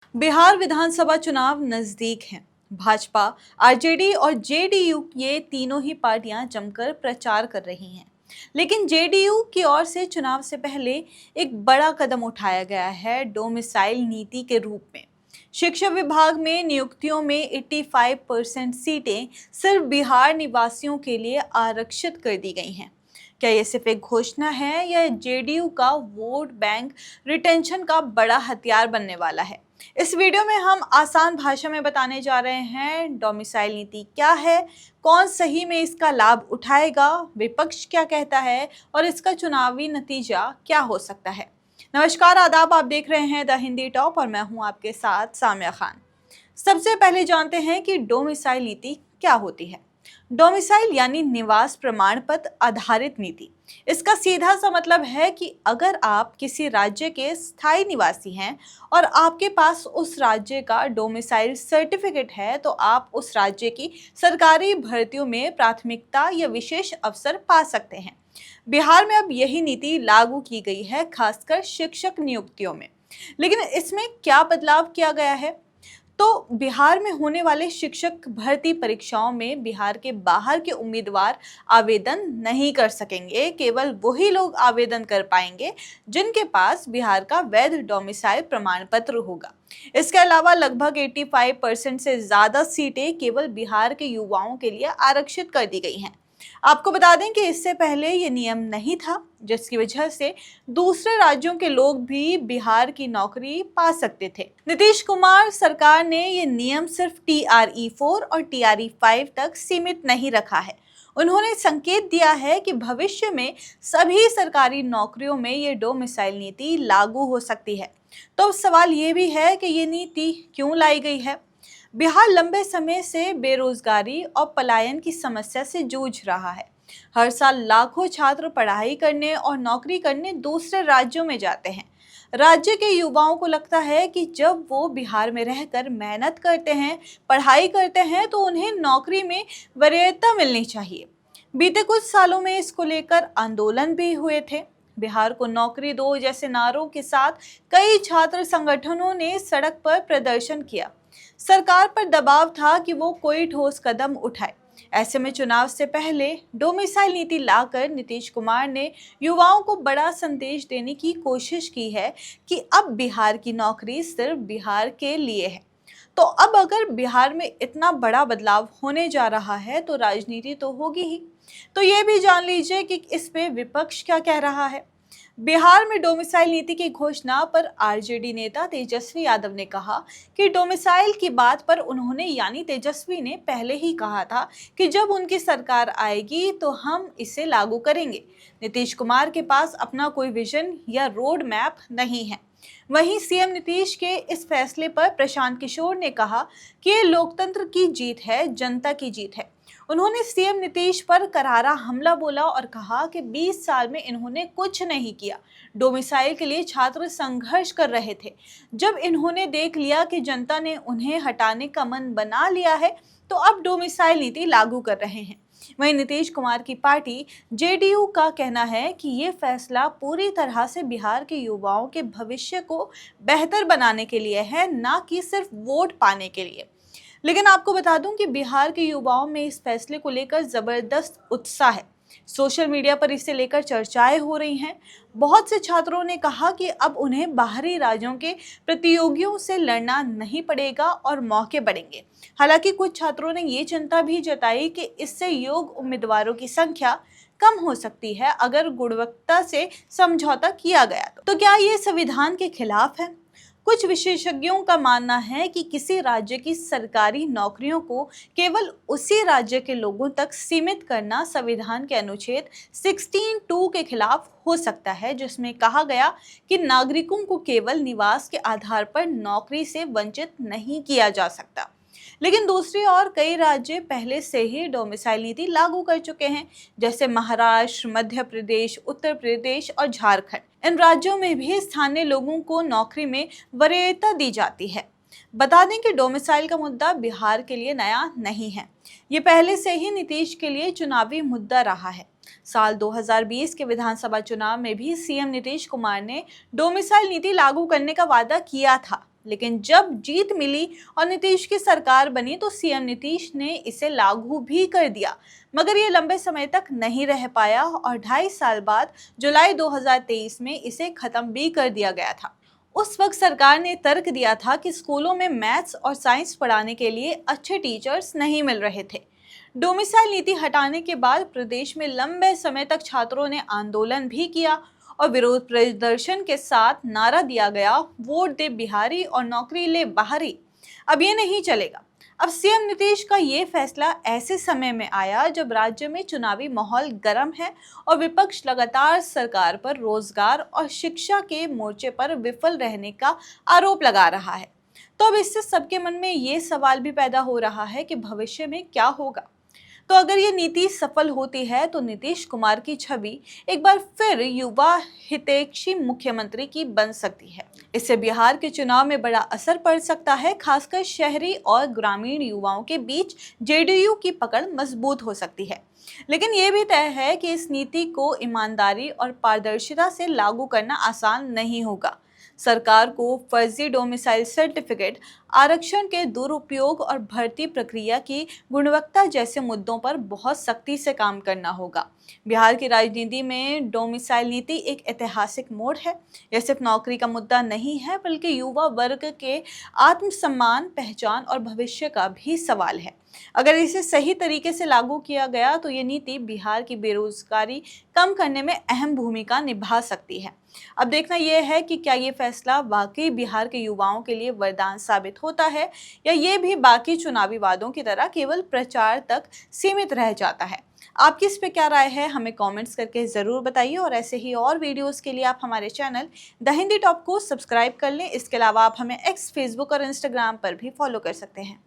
बिहार विधानसभा चुनाव नजदीक हैं। भाजपा, आरजेडी और जेडीयू ये तीनों ही पार्टियां जमकर प्रचार कर रही हैं। लेकिन जेडीयू की ओर से चुनाव से पहले एक बड़ा कदम उठाया गया है डोमिसाइल नीति के रूप में। शिक्षा विभाग में नियुक्तियों में 85% सीटें सिर्फ बिहार निवासियों के लिए आरक्षित कर दी गई हैं। क्या ये सिर्फ एक घोषणा है या जेडीयू का वोट बैंक रिटेंशन का बड़ा हथियार बनने वाला है? इस वीडियो में हम आसान भाषा में बताने जा रहे हैं डोमिसाइल नीति क्या है, कौन सही में इसका लाभ उठाएगा, विपक्ष क्या कहता है और इसका चुनावी नतीजा क्या हो सकता है। नमस्कार, आदाब, आप देख रहे हैं द हिंदी टॉप और मैं हूं आपके साथ सामिया खान। सबसे पहले जानते हैं कि डोमिसाइल नीति क्या होती है। डोमिसाइल यानी निवास प्रमाण पत्र आधारित नीति। इसका सीधा सा मतलब है कि अगर आप किसी राज्य के स्थायी निवासी हैं और आपके पास उस राज्य का डोमिसाइल सर्टिफिकेट है तो आप उस राज्य की सरकारी भर्तियों में प्राथमिकता या विशेष अवसर पा सकते हैं। बिहार में अब यही नीति लागू की गई है, खासकर शिक्षक नियुक्तियों में। लेकिन इसमें क्या बदलाव किया गया है? तो बिहार में होने वाले शिक्षक भर्ती परीक्षाओं में बिहार के बाहर के उम्मीदवार आवेदन नहीं कर सकेंगे। केवल वही लोग आवेदन कर पाएंगे जिनके पास बिहार का वैध डोमिसाइल प्रमाण पत्र होगा। इसके अलावा लगभग 85% से ज्यादा सीटें केवल बिहार के युवाओं के लिए आरक्षित कर दी गई हैं। आपको बता दें कि इससे पहले ये नियम नहीं था, जिसकी वजह से दूसरे राज्यों के लोग भी बिहार की नौकरी पा सकते थे। नीतीश कुमार सरकार ने ये नियम सिर्फ TRE 4 और TRE 5 तक सीमित नहीं रखा है। उन्होंने संकेत दिया है कि भविष्य में सभी सरकारी नौकरियों में ये डोमिसाइल नीति लागू हो सकती है। तो सवाल ये भी है कि ये नीति क्यों लाई गई है। बिहार लंबे समय से बेरोजगारी और पलायन की समस्या से जूझ रहा है। हर साल लाखों छात्र पढ़ाई करने और नौकरी करने दूसरे राज्यों में जाते हैं। राज्य के युवाओं को लगता है कि जब वो बिहार में रहकर मेहनत करते हैं, पढ़ाई करते हैं तो उन्हें नौकरी में वरीयता मिलनी चाहिए। बीते कुछ सालों में इसको लेकर आंदोलन भी हुए थे। बिहार को नौकरी दो जैसे नारों के साथ कई छात्र संगठनों ने सड़क पर प्रदर्शन किया। सरकार पर दबाव था कि वो कोई ठोस कदम उठाए। ऐसे में चुनाव से पहले डोमिसाइल नीति लाकर नीतीश कुमार ने युवाओं को बड़ा संदेश देने की कोशिश की है कि अब बिहार की नौकरी सिर्फ बिहार के लिए है। तो अब अगर बिहार में इतना बड़ा बदलाव होने जा रहा है तो राजनीति तो होगी ही। तो ये भी जान लीजिए कि इस पे विपक्ष क्या कह रहा है। बिहार में डोमिसाइल नीति की घोषणा पर आरजेडी नेता तेजस्वी यादव ने कहा कि डोमिसाइल की बात पर उन्होंने यानी तेजस्वी ने पहले ही कहा था कि जब उनकी सरकार आएगी तो हम इसे लागू करेंगे। नीतीश कुमार के पास अपना कोई विजन या रोड मैप नहीं है। वहीं सीएम नीतीश के इस फैसले पर प्रशांत किशोर ने कहा कि ये लोकतंत्र की जीत है, जनता की जीत है। उन्होंने सीएम नीतीश पर करारा हमला बोला और कहा कि 20 साल में इन्होंने कुछ नहीं किया। डोमिसाइल के लिए छात्र संघर्ष कर रहे थे। जब इन्होंने देख लिया कि जनता ने उन्हें हटाने का मन बना लिया है तो अब डोमिसाइल नीति लागू कर रहे हैं। वहीं नीतीश कुमार की पार्टी जेडीयू का कहना है कि ये फैसला पूरी तरह से बिहार के युवाओं के भविष्य को बेहतर बनाने के लिए है, ना कि सिर्फ वोट पाने के लिए। लेकिन आपको बता दूं कि बिहार के युवाओं में इस फैसले को लेकर जबरदस्त उत्साह है। सोशल मीडिया पर इसे लेकर चर्चाएं हो रही हैं। बहुत से छात्रों ने कहा कि अब उन्हें बाहरी राज्यों के प्रतियोगियों से लड़ना नहीं पड़ेगा और मौके बढ़ेंगे। हालांकि कुछ छात्रों ने ये चिंता भी जताई कि इससे योग्य उम्मीदवारों की संख्या कम हो सकती है अगर गुणवत्ता से समझौता किया गया तो क्या ये संविधान के खिलाफ है? कुछ विशेषज्ञों का मानना है कि किसी राज्य की सरकारी नौकरियों को केवल उसी राज्य के लोगों तक सीमित करना संविधान के अनुच्छेद 16(2) के खिलाफ हो सकता है, जिसमें कहा गया कि नागरिकों को केवल निवास के आधार पर नौकरी से वंचित नहीं किया जा सकता। लेकिन दूसरी ओर कई राज्य पहले से ही डोमिसाइल नीति लागू कर चुके हैं, जैसे महाराष्ट्र, मध्य प्रदेश, उत्तर प्रदेश और झारखंड। इन राज्यों में भी स्थानीय लोगों को नौकरी में वरीयता दी जाती है। बता दें कि डोमिसाइल का मुद्दा बिहार के लिए नया नहीं है। ये पहले से ही नीतीश के लिए चुनावी मुद्दा रहा है। साल 2020 के विधानसभा चुनाव में भी सीएम नीतीश कुमार ने डोमिसाइल नीति लागू करने का वादा किया था। लेकिन जब जीत मिली और नीतीश की सरकार बनी तो सीएम नीतीश ने इसे लागू भी कर दिया, मगर ये लंबे समय तक नहीं रह पाया और 2.5 साल बाद जुलाई 2023 में इसे खत्म भी कर दिया गया था। उस वक्त सरकार ने तर्क दिया था कि स्कूलों में मैथ्स और साइंस पढ़ाने के लिए अच्छे टीचर्स नहीं मिल रहे थे। डोमिसाइल नीति हटाने के बाद प्रदेश में लंबे समय तक छात्रों ने आंदोलन भी किया और विरोध प्रदर्शन के साथ नारा दिया गया, वोट दे बिहारी और नौकरी ले बाहरी। अब ये नहीं चलेगा। अब सीएम नीतीश का ये फैसला ऐसे समय में आया जब राज्य में चुनावी माहौल गर्म है और विपक्ष लगातार सरकार पर रोजगार और शिक्षा के मोर्चे पर विफल रहने का आरोप लगा रहा है। तो अब इससे सबके मन में ये सवाल भी पैदा हो रहा है कि भविष्य में क्या होगा। तो अगर ये नीति सफल होती है तो नीतीश कुमार की छवि एक बार फिर युवा हितैषी मुख्यमंत्री की बन सकती है। इससे बिहार के चुनाव में बड़ा असर पड़ सकता है, खासकर शहरी और ग्रामीण युवाओं के बीच जेडीयू की पकड़ मजबूत हो सकती है। लेकिन ये भी तय है कि इस नीति को ईमानदारी और पारदर्शिता से लागू करना आसान नहीं होगा। सरकार को फर्जी डोमिसाइल सर्टिफिकेट, आरक्षण के दुरुपयोग और भर्ती प्रक्रिया की गुणवत्ता जैसे मुद्दों पर बहुत सख्ती से काम करना होगा। बिहार की राजनीति में डोमिसाइल नीति एक ऐतिहासिक मोड़ है। यह सिर्फ नौकरी का मुद्दा नहीं है, बल्कि युवा वर्ग के आत्मसम्मान, पहचान और भविष्य का भी सवाल है। अगर इसे सही तरीके से लागू किया गया तो ये नीति बिहार की बेरोजगारी कम करने में अहम भूमिका निभा सकती है। अब देखना यह है कि क्या ये फैसला वाकई बिहार के युवाओं के लिए वरदान साबित होता है या ये भी बाकी चुनावी वादों की तरह केवल प्रचार तक सीमित रह जाता है। आपकी इस पे क्या राय है, हमें कमेंट्स करके ज़रूर बताइए और ऐसे ही और वीडियोस के लिए आप हमारे चैनल द हिंदी टॉप को सब्सक्राइब कर लें। इसके अलावा आप हमें एक्स, फेसबुक और इंस्टाग्राम पर भी फॉलो कर सकते हैं।